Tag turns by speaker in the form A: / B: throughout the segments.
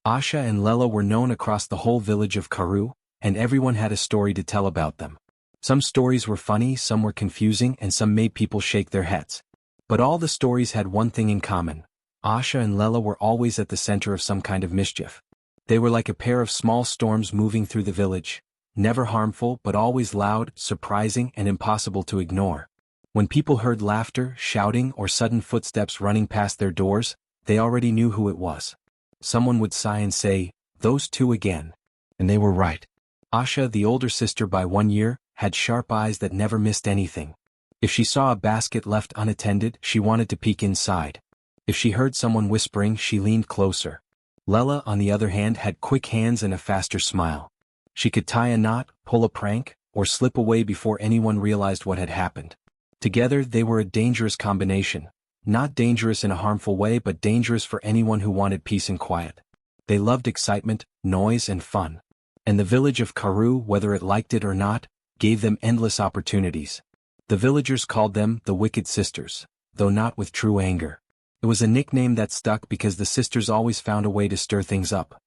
A: Asha and Lela were known across the whole village of Karu, and everyone had a story to tell about them. Some stories were funny, some were confusing, and some made people shake their heads. But all the stories had one thing in common. Asha and Lela were always at the center of some kind of mischief. They were like a pair of small storms moving through the village, never harmful but always loud, surprising, and impossible to ignore. When people heard laughter, shouting, or sudden footsteps running past their doors, they already knew who it was. Someone would sigh and say, "Those two again." And they were right. Asha, the older sister by 1 year, had sharp eyes that never missed anything. If she saw a basket left unattended, she wanted to peek inside. If she heard someone whispering, she leaned closer. Lela, on the other hand, had quick hands and a faster smile. She could tie a knot, pull a prank, or slip away before anyone realized what had happened. Together, they were a dangerous combination. Not dangerous in a harmful way, but dangerous for anyone who wanted peace and quiet. They loved excitement, noise, and fun. And the village of Karu, whether it liked it or not, gave them endless opportunities. The villagers called them the Wicked Sisters, though not with true anger. It was a nickname that stuck because the sisters always found a way to stir things up.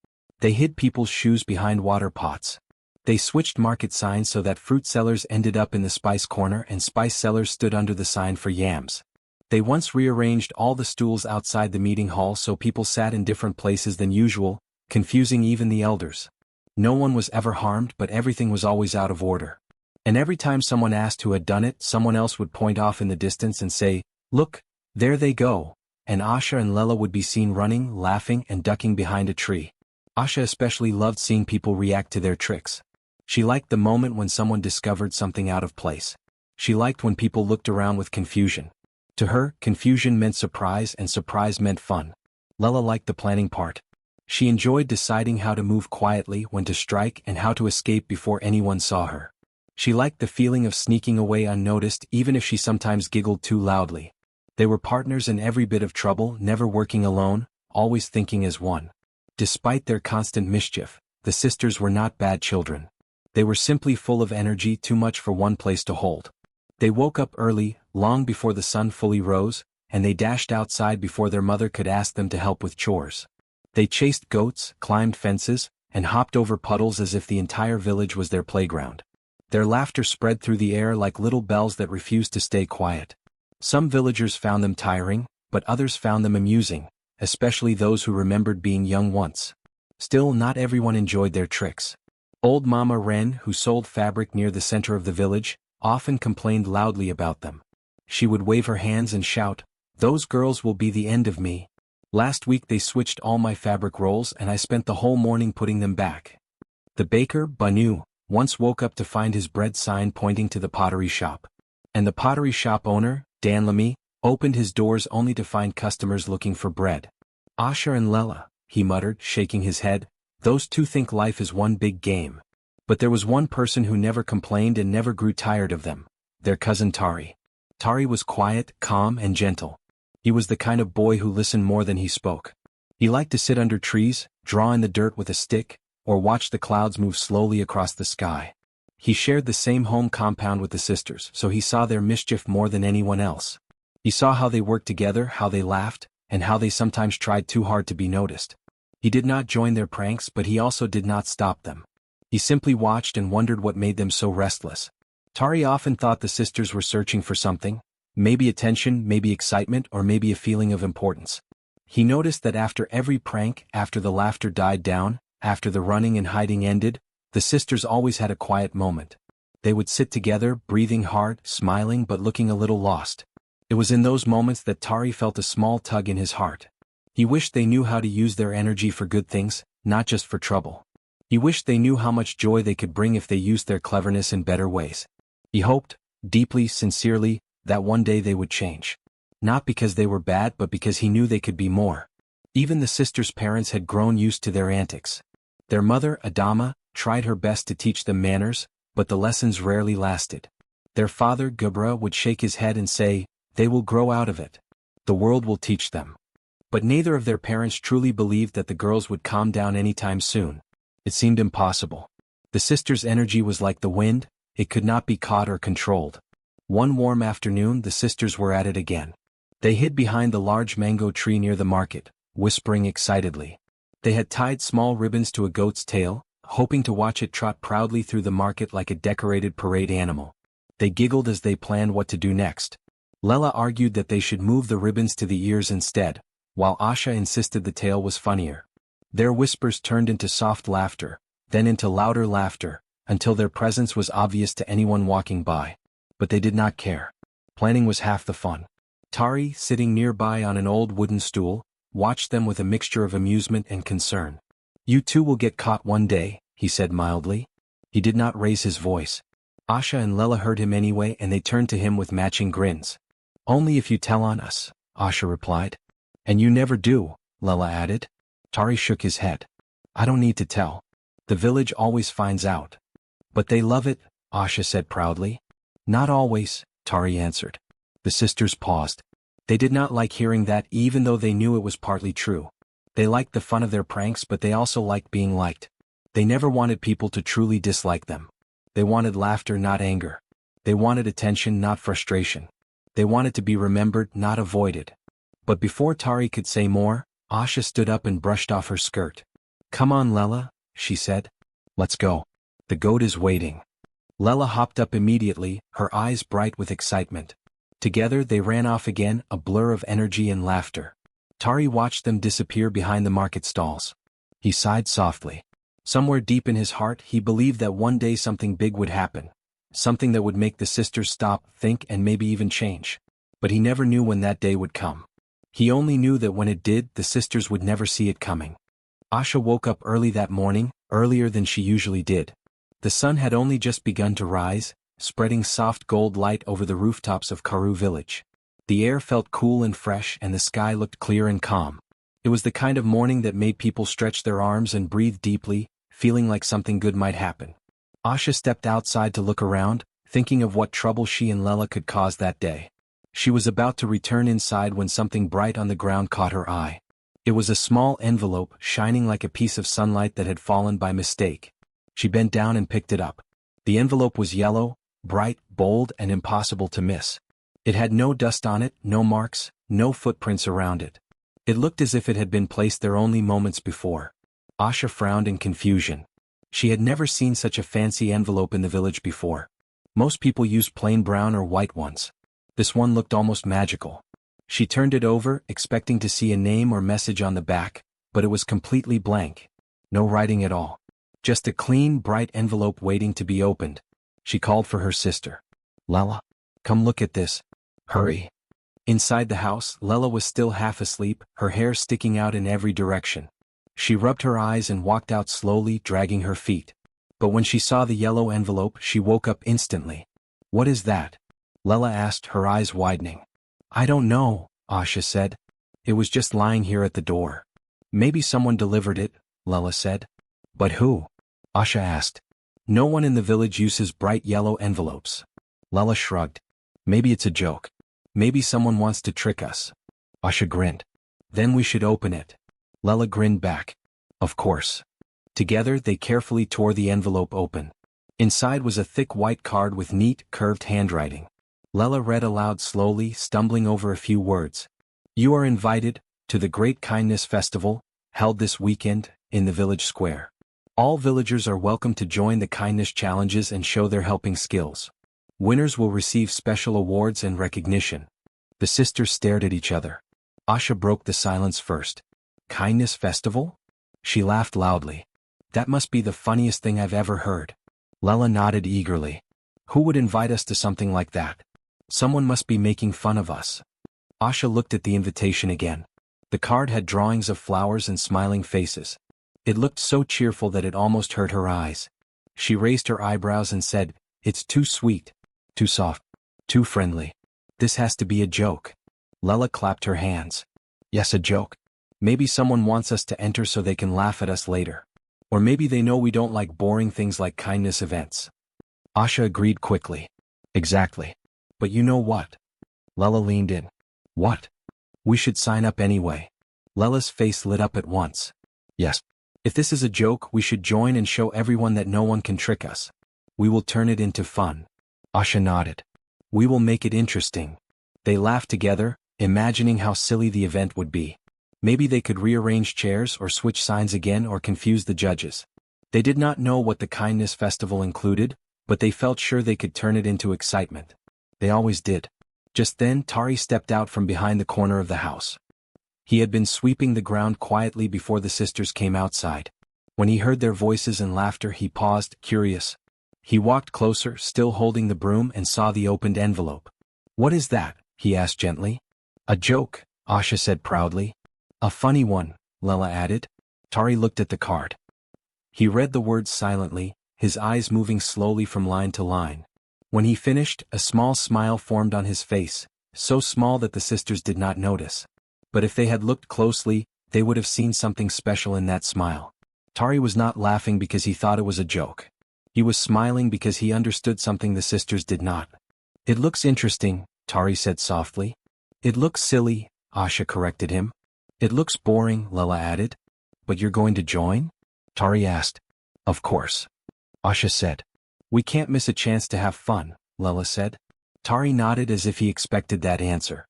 A: They hid people's shoes behind water pots. They switched market signs so that fruit sellers ended up in the spice corner and spice sellers stood under the sign for yams. They once rearranged all the stools outside the meeting hall so people sat in different places than usual, confusing even the elders. No one was ever harmed, but everything was always out of order. And every time someone asked who had done it, someone else would point off in the distance and say, "Look, there they go." And Asha and Lela would be seen running, laughing, and ducking behind a tree. Asha especially loved seeing people react to their tricks. She liked the moment when someone discovered something out of place. She liked when people looked around with confusion. To her, confusion meant surprise and surprise meant fun. Lela liked the planning part. She enjoyed deciding how to move quietly, when to strike, and how to escape before anyone saw her. She liked the feeling of sneaking away unnoticed, even if she sometimes giggled too loudly. They were partners in every bit of trouble, never working alone, always thinking as one. Despite their constant mischief, the sisters were not bad children. They were simply full of energy, too much for one place to hold. They woke up early, long before the sun fully rose, and they dashed outside before their mother could ask them to help with chores. They chased goats, climbed fences, and hopped over puddles as if the entire village was their playground. Their laughter spread through the air like little bells that refused to stay quiet. Some villagers found them tiring, but others found them amusing, especially those who remembered being young once. Still, not everyone enjoyed their tricks. Old Mama Wren, who sold fabric near the center of the village, often complained loudly about them. She would wave her hands and shout, "Those girls will be the end of me. Last week they switched all my fabric rolls and I spent the whole morning putting them back." The baker, Banu, once woke up to find his bread sign pointing to the pottery shop. And the pottery shop owner, Dan Lamy, opened his doors only to find customers looking for bread. "Asha and Lela," he muttered, shaking his head, "those two think life is one big game." But there was one person who never complained and never grew tired of them, their cousin Tari. Tari was quiet, calm, and gentle. He was the kind of boy who listened more than he spoke. He liked to sit under trees, draw in the dirt with a stick, or watch the clouds move slowly across the sky. He shared the same home compound with the sisters, so he saw their mischief more than anyone else. He saw how they worked together, how they laughed, and how they sometimes tried too hard to be noticed. He did not join their pranks, but he also did not stop them. He simply watched and wondered what made them so restless. Tari often thought the sisters were searching for something, maybe attention, maybe excitement, or maybe a feeling of importance. He noticed that after every prank, after the laughter died down, after the running and hiding ended, the sisters always had a quiet moment. They would sit together, breathing hard, smiling but looking a little lost. It was in those moments that Tari felt a small tug in his heart. He wished they knew how to use their energy for good things, not just for trouble. He wished they knew how much joy they could bring if they used their cleverness in better ways. He hoped, deeply, sincerely, that one day they would change. Not because they were bad, but because he knew they could be more. Even the sisters' parents had grown used to their antics. Their mother, Adama, tried her best to teach them manners, but the lessons rarely lasted. Their father, Gubra, would shake his head and say, "They will grow out of it. The world will teach them." But neither of their parents truly believed that the girls would calm down anytime soon. It seemed impossible. The sisters' energy was like the wind, it could not be caught or controlled. One warm afternoon the sisters were at it again. They hid behind the large mango tree near the market, whispering excitedly. They had tied small ribbons to a goat's tail, hoping to watch it trot proudly through the market like a decorated parade animal. They giggled as they planned what to do next. Lela argued that they should move the ribbons to the ears instead, while Asha insisted the tail was funnier. Their whispers turned into soft laughter, then into louder laughter, until their presence was obvious to anyone walking by. But they did not care. Planning was half the fun. Tari, sitting nearby on an old wooden stool, watched them with a mixture of amusement and concern. "You two will get caught one day," he said mildly. He did not raise his voice. Asha and Lela heard him anyway, and they turned to him with matching grins. "Only if you tell on us," Asha replied. "And you never do," Lela added. Tari shook his head. "I don't need to tell. The village always finds out." "But they love it," Asha said proudly. "Not always," Tari answered. The sisters paused. They did not like hearing that, even though they knew it was partly true. They liked the fun of their pranks, but they also liked being liked. They never wanted people to truly dislike them. They wanted laughter, not anger. They wanted attention, not frustration. They wanted to be remembered, not avoided. But before Tari could say more, Asha stood up and brushed off her skirt. "Come on, Lela," she said. "Let's go. The goat is waiting." Lela hopped up immediately, her eyes bright with excitement. Together they ran off again, a blur of energy and laughter. Tari watched them disappear behind the market stalls. He sighed softly. Somewhere deep in his heart he believed that one day something big would happen. Something that would make the sisters stop, think, and maybe even change. But he never knew when that day would come. He only knew that when it did, the sisters would never see it coming. Asha woke up early that morning, earlier than she usually did. The sun had only just begun to rise, spreading soft gold light over the rooftops of Karu village. The air felt cool and fresh, and the sky looked clear and calm. It was the kind of morning that made people stretch their arms and breathe deeply, feeling like something good might happen. Asha stepped outside to look around, thinking of what trouble she and Lela could cause that day. She was about to return inside when something bright on the ground caught her eye. It was a small envelope, shining like a piece of sunlight that had fallen by mistake. She bent down and picked it up. The envelope was yellow, bright, bold, and impossible to miss. It had no dust on it, no marks, no footprints around it. It looked as if it had been placed there only moments before. Asha frowned in confusion. She had never seen such a fancy envelope in the village before. Most people used plain brown or white ones. This one looked almost magical. She turned it over, expecting to see a name or message on the back, but it was completely blank. No writing at all. Just a clean, bright envelope waiting to be opened. She called for her sister. "Lela, come look at this. Hurry." Inside the house, Lela was still half asleep, her hair sticking out in every direction. She rubbed her eyes and walked out slowly, dragging her feet. But when she saw the yellow envelope, she woke up instantly. "What is that?" Lela asked, her eyes widening. "I don't know," Asha said. "It was just lying here at the door." "Maybe someone delivered it," Lela said. "But who?" Asha asked. "No one in the village uses bright yellow envelopes." Lela shrugged. "Maybe it's a joke. Maybe someone wants to trick us." Asha grinned. "Then we should open it." Lela grinned back. "Of course." Together they carefully tore the envelope open. Inside was a thick white card with neat, curved handwriting. Lela read aloud slowly, stumbling over a few words. "You are invited to the Great Kindness Festival, held this weekend, in the village square. All villagers are welcome to join the kindness challenges and show their helping skills. Winners will receive special awards and recognition." The sisters stared at each other. Asha broke the silence first. "Kindness Festival?" She laughed loudly. "That must be the funniest thing I've ever heard." Lela nodded eagerly. "Who would invite us to something like that? Someone must be making fun of us." Asha looked at the invitation again. The card had drawings of flowers and smiling faces. It looked so cheerful that it almost hurt her eyes. She raised her eyebrows and said, "It's too sweet, too soft, too friendly. This has to be a joke." Lela clapped her hands. "Yes, a joke. Maybe someone wants us to enter so they can laugh at us later. Or maybe they know we don't like boring things like kindness events." Asha agreed quickly. "Exactly. But you know what?" Lela leaned in. "What?" "We should sign up anyway." Lela's face lit up at once. "Yes. If this is a joke, we should join and show everyone that no one can trick us. We will turn it into fun." Asha nodded. "We will make it interesting." They laughed together, imagining how silly the event would be. Maybe they could rearrange chairs or switch signs again or confuse the judges. They did not know what the kindness festival included, but they felt sure they could turn it into excitement. They always did. Just then Tari stepped out from behind the corner of the house. He had been sweeping the ground quietly before the sisters came outside. When he heard their voices and laughter, he paused, curious. He walked closer, still holding the broom, and saw the opened envelope. "What is that?" he asked gently. "A joke," Asha said proudly. "A funny one," Lela added. Tari looked at the card. He read the words silently, his eyes moving slowly from line to line. When he finished, a small smile formed on his face, so small that the sisters did not notice. But if they had looked closely, they would have seen something special in that smile. Tari was not laughing because he thought it was a joke. He was smiling because he understood something the sisters did not. "It looks interesting," Tari said softly. "It looks silly," Asha corrected him. "It looks boring," Lela added. "But you're going to join?" Tari asked. "Of course," Asha said. "We can't miss a chance to have fun," Lela said. Tari nodded as if he expected that answer.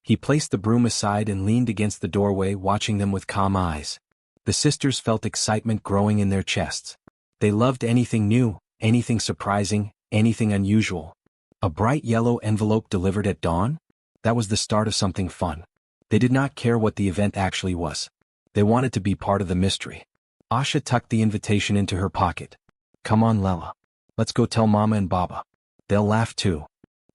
A: He placed the broom aside and leaned against the doorway, watching them with calm eyes. The sisters felt excitement growing in their chests. They loved anything new, anything surprising, anything unusual. A bright yellow envelope delivered at dawn? That was the start of something fun. They did not care what the event actually was. They wanted to be part of the mystery. Asha tucked the invitation into her pocket. "Come on, Lela. Let's go tell Mama and Baba. They'll laugh too."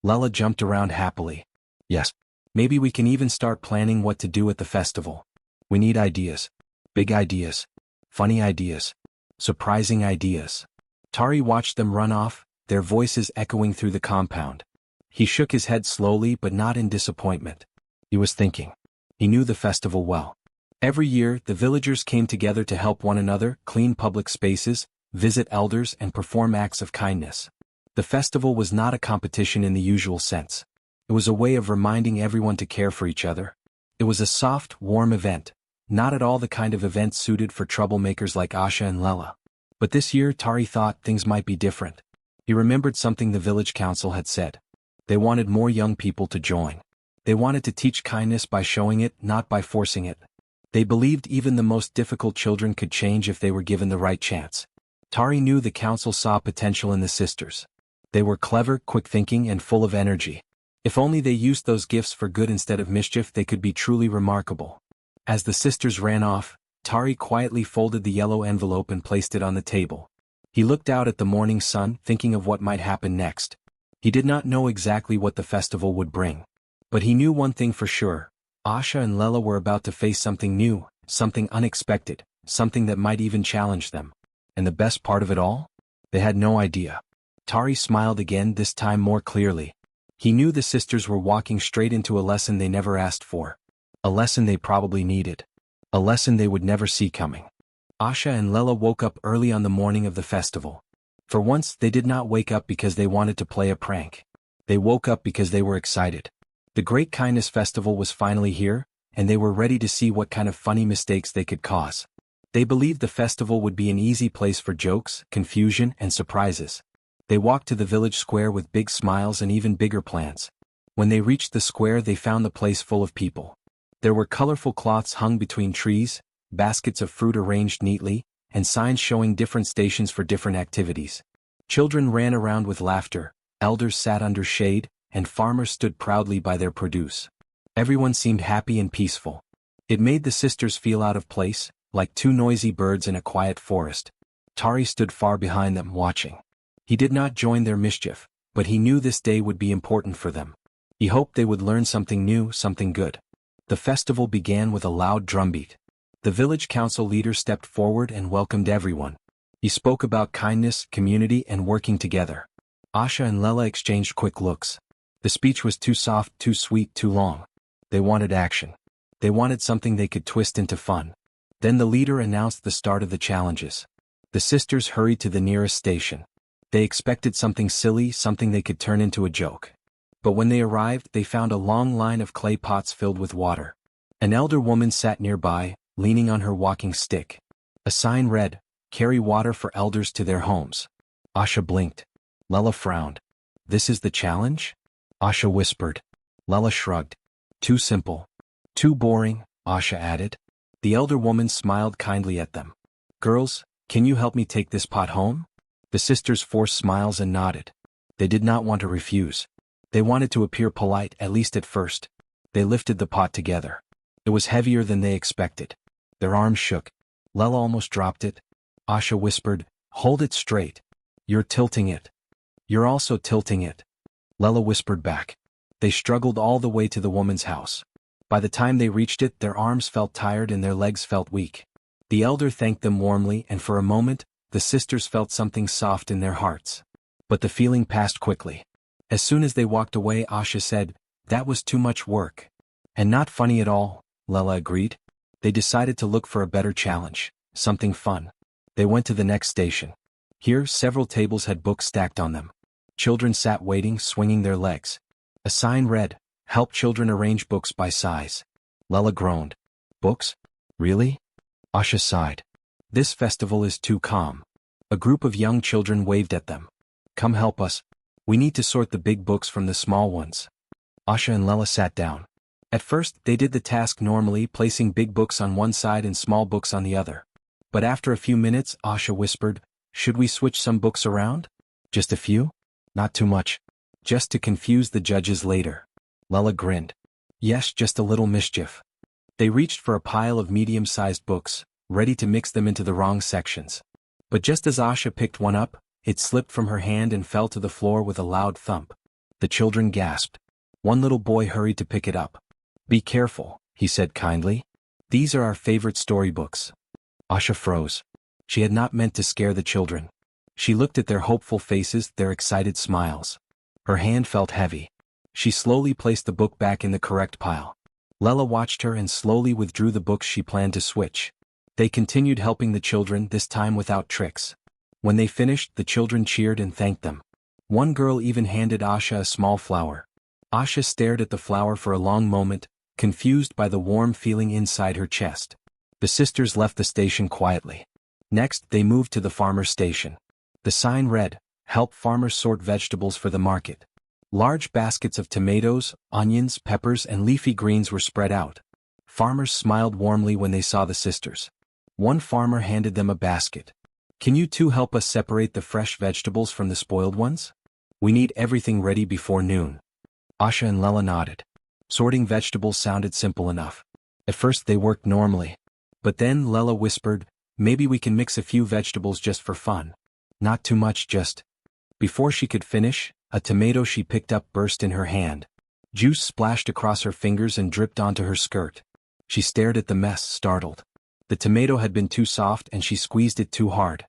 A: Lela jumped around happily. "Yes. Maybe we can even start planning what to do at the festival. We need ideas. Big ideas. Funny ideas. Surprising ideas." Tari watched them run off, their voices echoing through the compound. He shook his head slowly but not in disappointment. He was thinking. He knew the festival well. Every year, the villagers came together to help one another, clean public spaces, visit elders, and perform acts of kindness. The festival was not a competition in the usual sense. It was a way of reminding everyone to care for each other. It was a soft, warm event, not at all the kind of event suited for troublemakers like Asha and Lela. But this year Tari thought things might be different. He remembered something the village council had said. They wanted more young people to join. They wanted to teach kindness by showing it, not by forcing it. They believed even the most difficult children could change if they were given the right chance. Tari knew the council saw potential in the sisters. They were clever, quick-thinking, and full of energy. If only they used those gifts for good instead of mischief, they could be truly remarkable. As the sisters ran off, Tari quietly folded the yellow envelope and placed it on the table. He looked out at the morning sun, thinking of what might happen next. He did not know exactly what the festival would bring. But he knew one thing for sure. Asha and Lela were about to face something new, something unexpected, something that might even challenge them. And the best part of it all? They had no idea. Tari smiled again, this time more clearly. He knew the sisters were walking straight into a lesson they never asked for. A lesson they probably needed. A lesson they would never see coming. Asha and Lela woke up early on the morning of the festival. For once, they did not wake up because they wanted to play a prank. They woke up because they were excited. The Great Kindness Festival was finally here, and they were ready to see what kind of funny mistakes they could cause. They believed the festival would be an easy place for jokes, confusion, and surprises. They walked to the village square with big smiles and even bigger plans. When they reached the square, they found the place full of people. There were colorful cloths hung between trees, baskets of fruit arranged neatly, and signs showing different stations for different activities. Children ran around with laughter, elders sat under shade, and farmers stood proudly by their produce. Everyone seemed happy and peaceful. It made the sisters feel out of place, like two noisy birds in a quiet forest. Tari stood far behind them, watching. He did not join their mischief, but he knew this day would be important for them. He hoped they would learn something new, something good. The festival began with a loud drumbeat. The village council leader stepped forward and welcomed everyone. He spoke about kindness, community, and working together. Asha and Lela exchanged quick looks. The speech was too soft, too sweet, too long. They wanted action. They wanted something they could twist into fun. Then the leader announced the start of the challenges. The sisters hurried to the nearest station. They expected something silly, something they could turn into a joke. But when they arrived, they found a long line of clay pots filled with water. An elder woman sat nearby, leaning on her walking stick. A sign read, "Carry water for elders to their homes." Asha blinked. Lela frowned. "This is the challenge?" Asha whispered. Lela shrugged. "Too simple. Too boring," Asha added. The elder woman smiled kindly at them. Girls, can you help me take this pot home? The sisters forced smiles and nodded. They did not want to refuse. They wanted to appear polite, at least at first. They lifted the pot together. It was heavier than they expected. Their arms shook. Lela almost dropped it. Asha whispered, Hold it straight. You're tilting it. You're also tilting it. Lela whispered back. They struggled all the way to the woman's house. By the time they reached it, their arms felt tired and their legs felt weak. The elder thanked them warmly, and for a moment, the sisters felt something soft in their hearts. But the feeling passed quickly. As soon as they walked away, Asha said, That was too much work. And not funny at all, Lela agreed. They decided to look for a better challenge, something fun. They went to the next station. Here, several tables had books stacked on them. Children sat waiting, swinging their legs. A sign read, Help children arrange books by size. Lela groaned. Books? Really? Asha sighed. This festival is too calm. A group of young children waved at them. Come help us. We need to sort the big books from the small ones. Asha and Lela sat down. At first, they did the task normally, placing big books on one side and small books on the other. But after a few minutes, Asha whispered, Should we switch some books around? Just a few? Not too much. Just to confuse the judges later. Lela grinned. Yes, just a little mischief. They reached for a pile of medium-sized books, ready to mix them into the wrong sections. But just as Asha picked one up, it slipped from her hand and fell to the floor with a loud thump. The children gasped. One little boy hurried to pick it up. Be careful, he said kindly. These are our favorite storybooks. Asha froze. She had not meant to scare the children. She looked at their hopeful faces, their excited smiles. Her hand felt heavy. She slowly placed the book back in the correct pile. Lela watched her and slowly withdrew the books she planned to switch. They continued helping the children, this time without tricks. When they finished, the children cheered and thanked them. One girl even handed Asha a small flower. Asha stared at the flower for a long moment, confused by the warm feeling inside her chest. The sisters left the station quietly. Next, they moved to the farmer's station. The sign read, Help farmers sort vegetables for the market. Large baskets of tomatoes, onions, peppers, and leafy greens were spread out. Farmers smiled warmly when they saw the sisters. One farmer handed them a basket. Can you two help us separate the fresh vegetables from the spoiled ones? We need everything ready before noon. Asha and Lela nodded. Sorting vegetables sounded simple enough. At first they worked normally. But then Lela whispered, Maybe we can mix a few vegetables just for fun. Not too much, just. Before she could finish, a tomato she picked up burst in her hand. Juice splashed across her fingers and dripped onto her skirt. She stared at the mess, startled. The tomato had been too soft and she squeezed it too hard.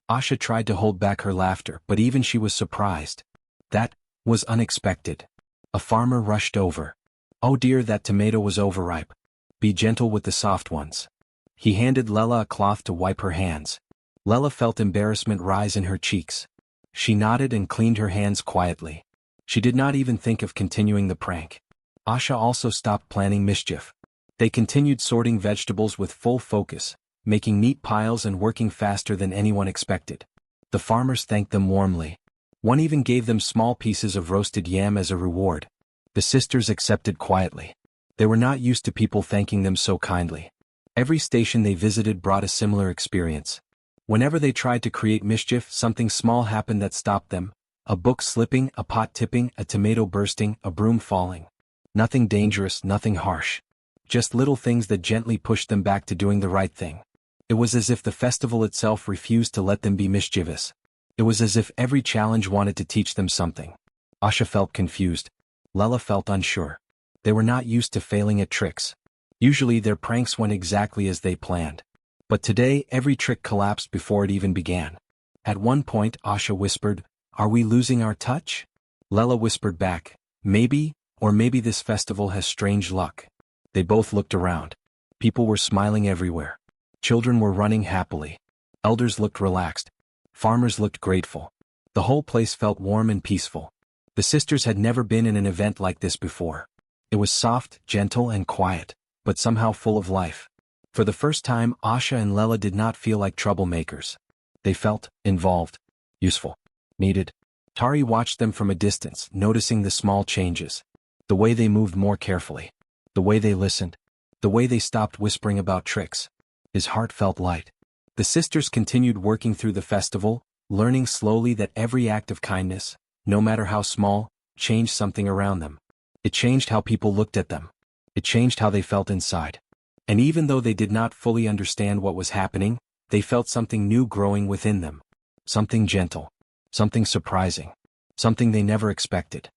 A: Asha tried to hold back her laughter, but even she was surprised. That was unexpected. A farmer rushed over. Oh dear, that tomato was overripe. Be gentle with the soft ones. He handed Lela a cloth to wipe her hands. Lela felt embarrassment rise in her cheeks. She nodded and cleaned her hands quietly. She did not even think of continuing the prank. Asha also stopped planning mischief. They continued sorting vegetables with full focus, making neat piles and working faster than anyone expected. The farmers thanked them warmly. One even gave them small pieces of roasted yam as a reward. The sisters accepted quietly. They were not used to people thanking them so kindly. Every station they visited brought a similar experience. Whenever they tried to create mischief, something small happened that stopped them. A book slipping, a pot tipping, a tomato bursting, a broom falling. Nothing dangerous, nothing harsh. Just little things that gently pushed them back to doing the right thing. It was as if the festival itself refused to let them be mischievous. It was as if every challenge wanted to teach them something. Asha felt confused. Lela felt unsure. They were not used to failing at tricks. Usually their pranks went exactly as they planned. But today, every trick collapsed before it even began. At one point, Asha whispered, Are we losing our touch? Lela whispered back, Maybe, or maybe this festival has strange luck. They both looked around. People were smiling everywhere. Children were running happily. Elders looked relaxed. Farmers looked grateful. The whole place felt warm and peaceful. The sisters had never been in an event like this before. It was soft, gentle, and quiet, but somehow full of life. For the first time, Asha and Lela did not feel like troublemakers. They felt involved, useful, needed. Tari watched them from a distance, noticing the small changes. The way they moved more carefully. The way they listened. The way they stopped whispering about tricks. His heart felt light. The sisters continued working through the festival, learning slowly that every act of kindness, no matter how small, changed something around them. It changed how people looked at them. It changed how they felt inside. And even though they did not fully understand what was happening, they felt something new growing within them. Something gentle. Something surprising. Something they never expected.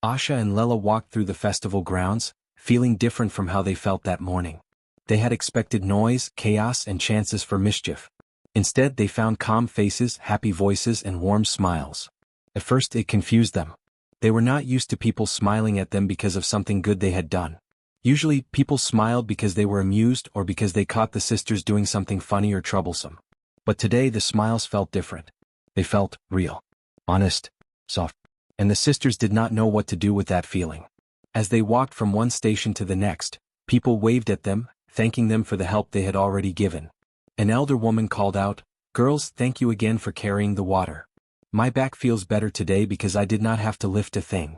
A: Asha and Lela walked through the festival grounds, feeling different from how they felt that morning. They had expected noise, chaos, and chances for mischief. Instead, they found calm faces, happy voices, and warm smiles. At first, it confused them. They were not used to people smiling at them because of something good they had done. Usually, people smiled because they were amused or because they caught the sisters doing something funny or troublesome. But today, the smiles felt different. They felt real, honest, soft. And the sisters did not know what to do with that feeling. As they walked from one station to the next, people waved at them, thanking them for the help they had already given. An elder woman called out, "Girls, thank you again for carrying the water. My back feels better today because I did not have to lift a thing."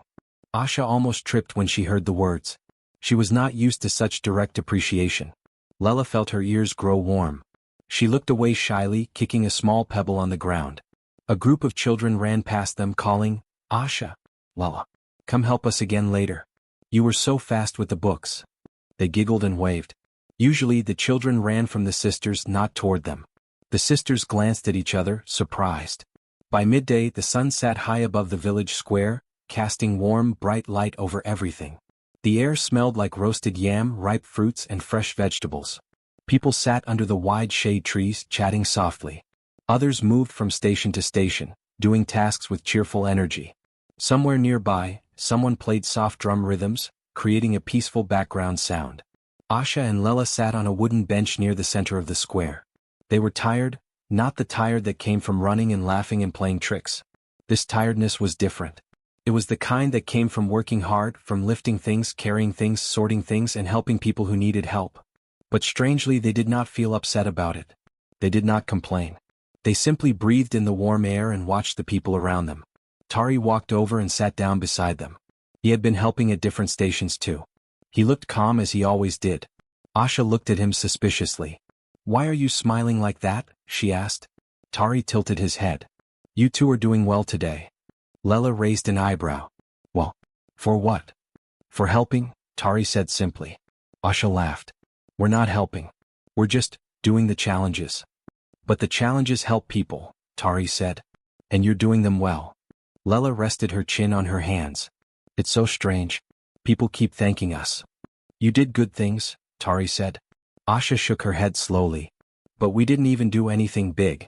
A: Asha almost tripped when she heard the words. She was not used to such direct appreciation. Lela felt her ears grow warm. She looked away shyly, kicking a small pebble on the ground. A group of children ran past them calling, "Asha, Lela, come help us again later. You were so fast with the books." They giggled and waved. Usually the children ran from the sisters, not toward them. The sisters glanced at each other, surprised. By midday the sun sat high above the village square, casting warm, bright light over everything. The air smelled like roasted yam, ripe fruits, and fresh vegetables. People sat under the wide shade trees, chatting softly. Others moved from station to station, doing tasks with cheerful energy. Somewhere nearby, someone played soft drum rhythms, creating a peaceful background sound. Asha and Lela sat on a wooden bench near the center of the square. They were tired, not the tired that came from running and laughing and playing tricks. This tiredness was different. It was the kind that came from working hard, from lifting things, carrying things, sorting things, and helping people who needed help. But strangely, they did not feel upset about it. They did not complain. They simply breathed in the warm air and watched the people around them. Tari walked over and sat down beside them. He had been helping at different stations too. He looked calm as he always did. Asha looked at him suspiciously. "Why are you smiling like that?" she asked. Tari tilted his head. "You two are doing well today." Lela raised an eyebrow. "Well, for what?" "For helping," Tari said simply. Asha laughed. "We're not helping. We're just doing the challenges." "But the challenges help people," Tari said. "And you're doing them well." Lela rested her chin on her hands. "It's so strange. People keep thanking us." "You did good things," Tari said. Asha shook her head slowly. "But we didn't even do anything big."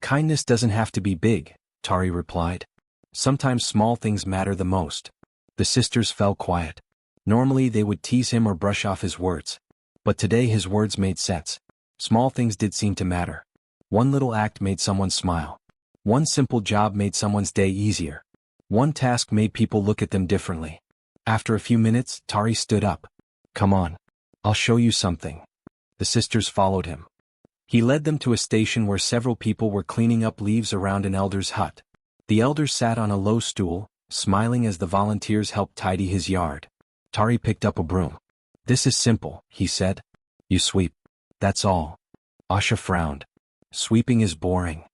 A: "Kindness doesn't have to be big," Tari replied. "Sometimes small things matter the most." The sisters fell quiet. Normally they would tease him or brush off his words. But today his words made sense. Small things did seem to matter. One little act made someone smile. One simple job made someone's day easier. One task made people look at them differently. After a few minutes, Tari stood up. "Come on. I'll show you something." The sisters followed him. He led them to a station where several people were cleaning up leaves around an elder's hut. The elder sat on a low stool, smiling as the volunteers helped tidy his yard. Tari picked up a broom. "This is simple," he said. "You sweep. That's all." Asha frowned. "Sweeping is boring."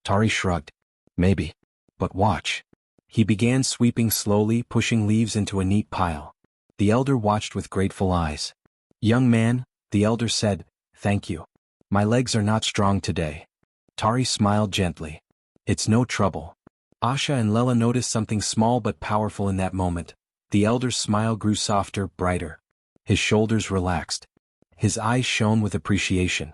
A: Tari shrugged. "Maybe. But watch." He began sweeping slowly, pushing leaves into a neat pile. The elder watched with grateful eyes. "Young man," the elder said, "thank you. My legs are not strong today." Tari smiled gently. "It's no trouble." Asha and Lela noticed something small but powerful in that moment. The elder's smile grew softer, brighter. His shoulders relaxed. His eyes shone with appreciation.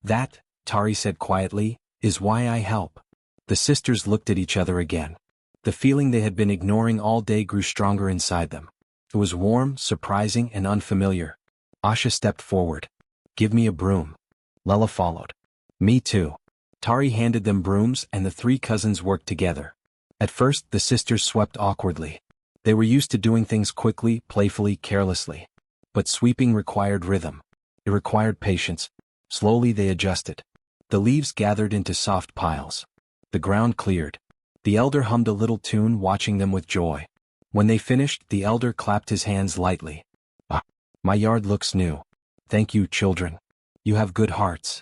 A: "That," Tari said quietly, "is why I help." The sisters looked at each other again. The feeling they had been ignoring all day grew stronger inside them. It was warm, surprising, and unfamiliar. Asha stepped forward. "Give me a broom." Lela followed. "Me too." Tari handed them brooms and the three cousins worked together. At first, the sisters swept awkwardly. They were used to doing things quickly, playfully, carelessly. But sweeping required rhythm. It required patience. Slowly they adjusted. The leaves gathered into soft piles. The ground cleared. The elder hummed a little tune, watching them with joy. When they finished, the elder clapped his hands lightly. "Ah, my yard looks new." Thank you, children. You have good hearts.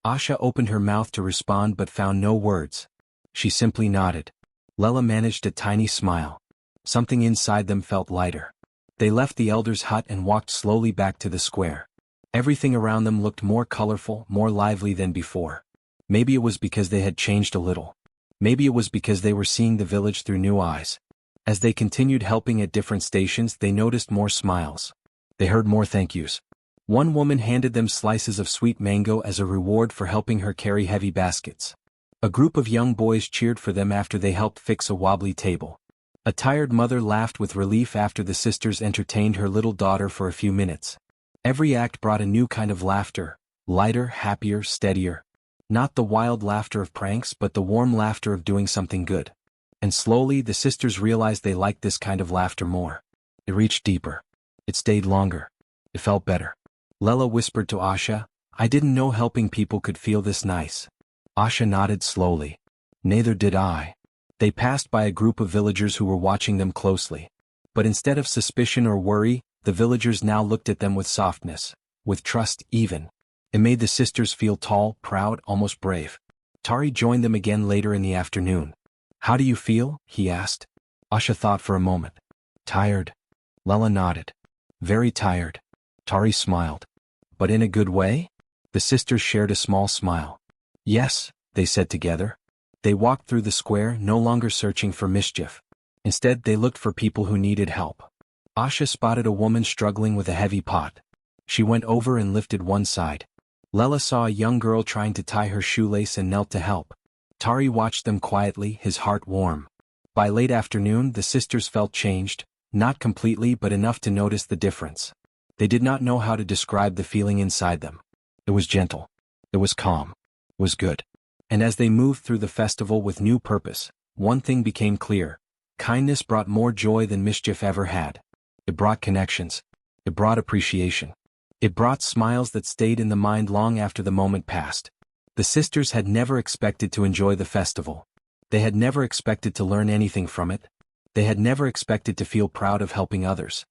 A: Asha opened her mouth to respond but found no words. She simply nodded. Lela managed a tiny smile. Something inside them felt lighter. They left the elder's hut and walked slowly back to the square. Everything around them looked more colorful, more lively than before. Maybe it was because they had changed a little. Maybe it was because they were seeing the village through new eyes. As they continued helping at different stations, they noticed more smiles. They heard more thank yous. One woman handed them slices of sweet mango as a reward for helping her carry heavy baskets. A group of young boys cheered for them after they helped fix a wobbly table. A tired mother laughed with relief after the sisters entertained her little daughter for a few minutes. Every act brought a new kind of laughter, lighter, happier, steadier. Not the wild laughter of pranks but the warm laughter of doing something good. And slowly the sisters realized they liked this kind of laughter more. It reached deeper. It stayed longer. It felt better. Lela whispered to Asha, "I didn't know helping people could feel this nice." Asha nodded slowly. "Neither did I." They passed by a group of villagers who were watching them closely. But instead of suspicion or worry, the villagers now looked at them with softness, with trust even. It made the sisters feel tall, proud, almost brave. Tari joined them again later in the afternoon. "How do you feel?" he asked. Asha thought for a moment. "Tired." Lela nodded. "Very tired." Tari smiled. "But in a good way?" The sisters shared a small smile. "Yes," they said together. They walked through the square, no longer searching for mischief. Instead, they looked for people who needed help. Asha spotted a woman struggling with a heavy pot. She went over and lifted one side. Lela saw a young girl trying to tie her shoelace and knelt to help. Tari watched them quietly, his heart warm. By late afternoon, the sisters felt changed, not completely but enough to notice the difference. They did not know how to describe the feeling inside them. It was gentle. It was calm. It was good. And as they moved through the festival with new purpose, one thing became clear. Kindness brought more joy than mischief ever had. It brought connections. It brought appreciation. It brought smiles that stayed in the mind long after the moment passed. The sisters had never expected to enjoy the festival. They had never expected to learn anything from it. They had never expected to feel proud of helping others.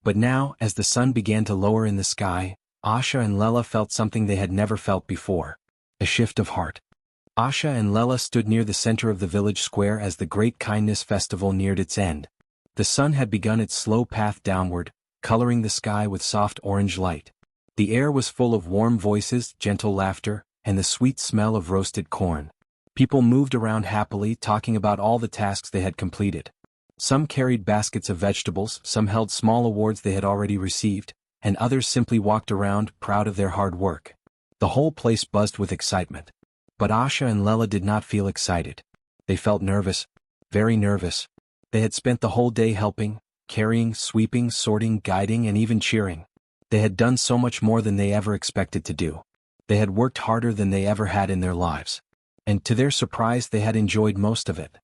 A: But now, as the sun began to lower in the sky, Asha and Lela felt something they had never felt before. A shift of heart. Asha and Lela stood near the center of the village square as the Great Kindness Festival neared its end. The sun had begun its slow path downward, coloring the sky with soft orange light. The air was full of warm voices, gentle laughter, and the sweet smell of roasted corn. People moved around happily, talking about all the tasks they had completed. Some carried baskets of vegetables, some held small awards they had already received, and others simply walked around, proud of their hard work. The whole place buzzed with excitement. But Asha and Lela did not feel excited. They felt nervous, very nervous. They had spent the whole day helping, carrying, sweeping, sorting, guiding, and even cheering. They had done so much more than they ever expected to do. They had worked harder than they ever had in their lives. And to their surprise, they had enjoyed most of it.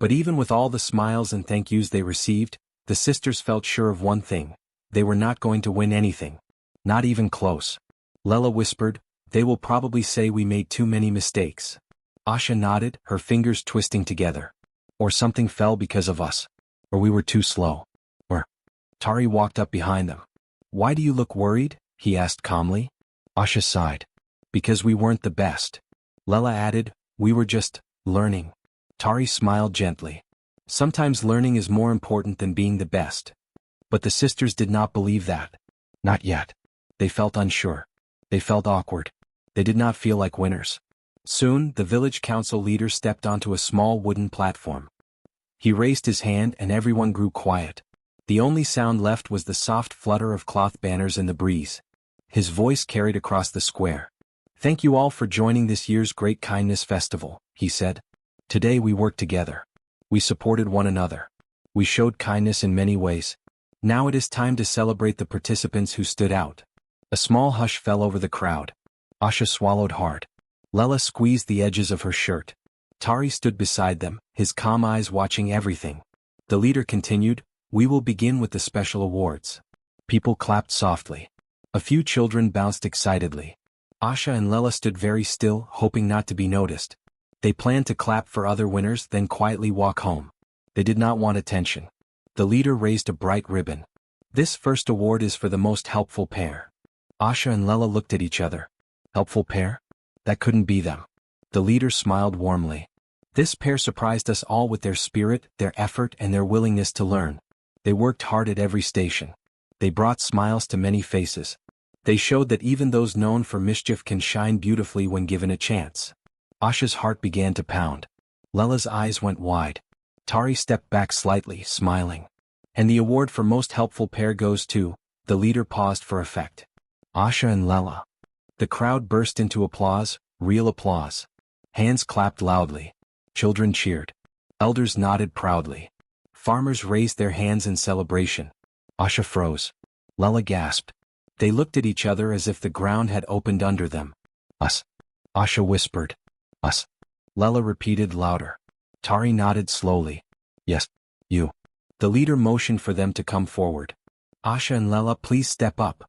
A: But even with all the smiles and thank yous they received, the sisters felt sure of one thing. They were not going to win anything. Not even close. Lela whispered, "They will probably say we made too many mistakes." Asha nodded, her fingers twisting together. "Or something fell because of us. Or we were too slow. Or..." Tari walked up behind them. "Why do you look worried?" he asked calmly. Asha sighed. "Because we weren't the best." Lela added, "We were just learning." Tari smiled gently. Sometimes learning is more important than being the best. But the sisters did not believe that. Not yet. They felt unsure. They felt awkward. They did not feel like winners. Soon, the village council leader stepped onto a small wooden platform. He raised his hand and everyone grew quiet. The only sound left was the soft flutter of cloth banners in the breeze. His voice carried across the square. "Thank you all for joining this year's Great Kindness Festival," he said. "Today we worked together. We supported one another. We showed kindness in many ways. Now it is time to celebrate the participants who stood out." A small hush fell over the crowd. Asha swallowed hard. Lela squeezed the edges of her shirt. Tari stood beside them, his calm eyes watching everything. The leader continued, "We will begin with the special awards." People clapped softly. A few children bounced excitedly. Asha and Lela stood very still, hoping not to be noticed. They planned to clap for other winners, then quietly walk home. They did not want attention. The leader raised a bright ribbon. "This first award is for the most helpful pair." Asha and Lela looked at each other. Helpful pair? That couldn't be them. The leader smiled warmly. This pair surprised us all with their spirit, their effort, and their willingness to learn. They worked hard at every station. They brought smiles to many faces. They showed that even those known for mischief can shine beautifully when given a chance. Asha's heart began to pound. Lela's eyes went wide. Tari stepped back slightly, smiling. And the award for most helpful pair goes to, the leader paused for effect. Asha and Lela. The crowd burst into applause, real applause. Hands clapped loudly. Children cheered. Elders nodded proudly. Farmers raised their hands in celebration. Asha froze. Lela gasped. They looked at each other as if the ground had opened under them. Us. Asha whispered. Us. Lela repeated louder. Tari nodded slowly. Yes, you. The leader motioned for them to come forward. Asha and Lela, please step up.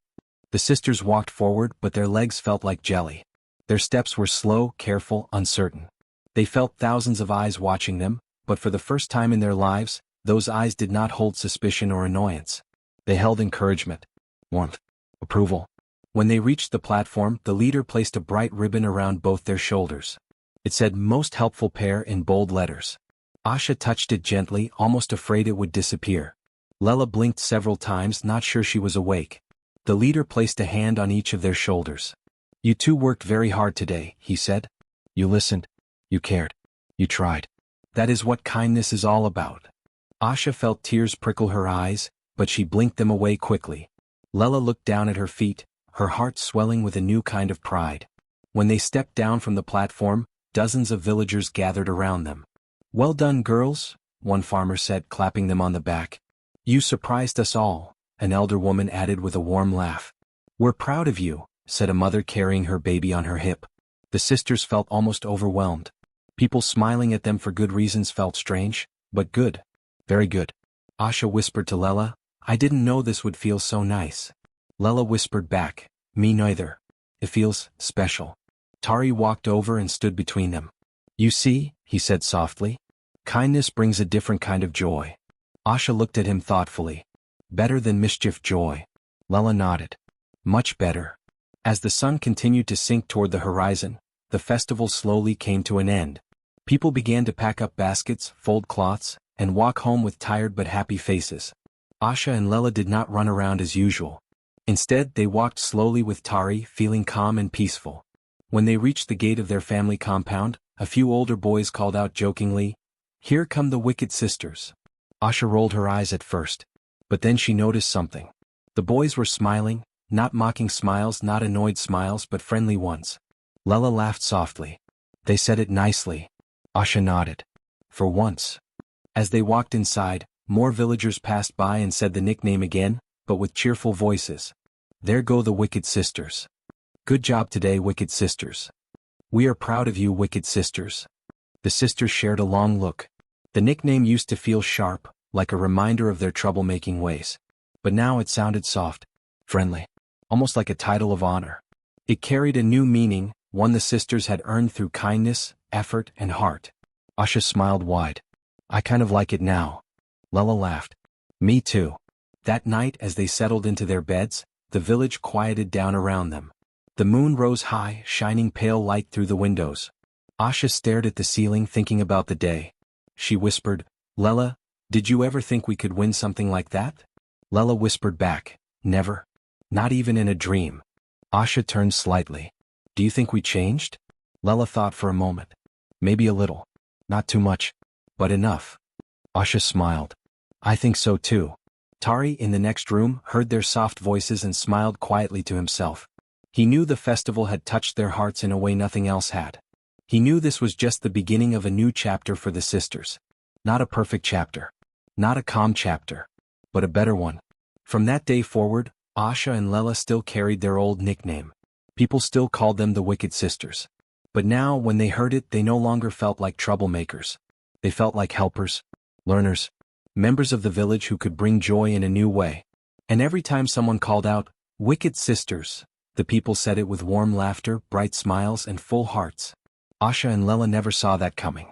A: The sisters walked forward, but their legs felt like jelly. Their steps were slow, careful, uncertain. They felt thousands of eyes watching them, but for the first time in their lives, those eyes did not hold suspicion or annoyance. They held encouragement, warmth, approval. When they reached the platform, the leader placed a bright ribbon around both their shoulders. It said "Most Helpful Pair" in bold letters. Asha touched it gently, almost afraid it would disappear. Lela blinked several times, not sure she was awake. The leader placed a hand on each of their shoulders. You two worked very hard today, he said. You listened. You cared. You tried. That is what kindness is all about. Asha felt tears prickle her eyes, but she blinked them away quickly. Lela looked down at her feet, her heart swelling with a new kind of pride. When they stepped down from the platform, dozens of villagers gathered around them. Well done, girls, one farmer said, clapping them on the back. You surprised us all, an elder woman added with a warm laugh. We're proud of you, said a mother carrying her baby on her hip. The sisters felt almost overwhelmed. People smiling at them for good reasons felt strange, but good. Very good. Asha whispered to Lela, I didn't know this would feel so nice. Lela whispered back, me neither. It feels special. Tari walked over and stood between them. You see, he said softly, kindness brings a different kind of joy. Asha looked at him thoughtfully. Better than mischief joy. Lela nodded. Much better. As the sun continued to sink toward the horizon, the festival slowly came to an end. People began to pack up baskets, fold cloths, and walk home with tired but happy faces. Asha and Lela did not run around as usual. Instead, they walked slowly with Tari, feeling calm and peaceful. When they reached the gate of their family compound, a few older boys called out jokingly, Here come the wicked sisters. Asha rolled her eyes at first, but then she noticed something. The boys were smiling, not mocking smiles, not annoyed smiles, but friendly ones. Lela laughed softly. They said it nicely. Asha nodded. For once. As they walked inside, more villagers passed by and said the nickname again, but with cheerful voices. There go the wicked sisters. Good job today, wicked sisters. We are proud of you, wicked sisters. The sisters shared a long look. The nickname used to feel sharp, like a reminder of their troublemaking ways. But now it sounded soft, friendly, almost like a title of honor. It carried a new meaning, one the sisters had earned through kindness, effort, and heart. Asha smiled wide. I kind of like it now. Lela laughed. Me too. That night, as they settled into their beds, the village quieted down around them. The moon rose high, shining pale light through the windows. Asha stared at the ceiling, thinking about the day. She whispered, Lela, did you ever think we could win something like that? Lela whispered back, never. Not even in a dream. Asha turned slightly. Do you think we changed? Lela thought for a moment. Maybe a little. Not too much. But enough. Asha smiled. I think so too. Tari, in the next room, heard their soft voices and smiled quietly to himself. He knew the festival had touched their hearts in a way nothing else had. He knew this was just the beginning of a new chapter for the sisters. Not a perfect chapter. Not a calm chapter. But a better one. From that day forward, Asha and Lela still carried their old nickname. People still called them the Wicked Sisters. But now, when they heard it, they no longer felt like troublemakers. They felt like helpers, learners, members of the village who could bring joy in a new way. And every time someone called out, Wicked Sisters, the people said it with warm laughter, bright smiles, and full hearts. Asha and Lela never saw that coming.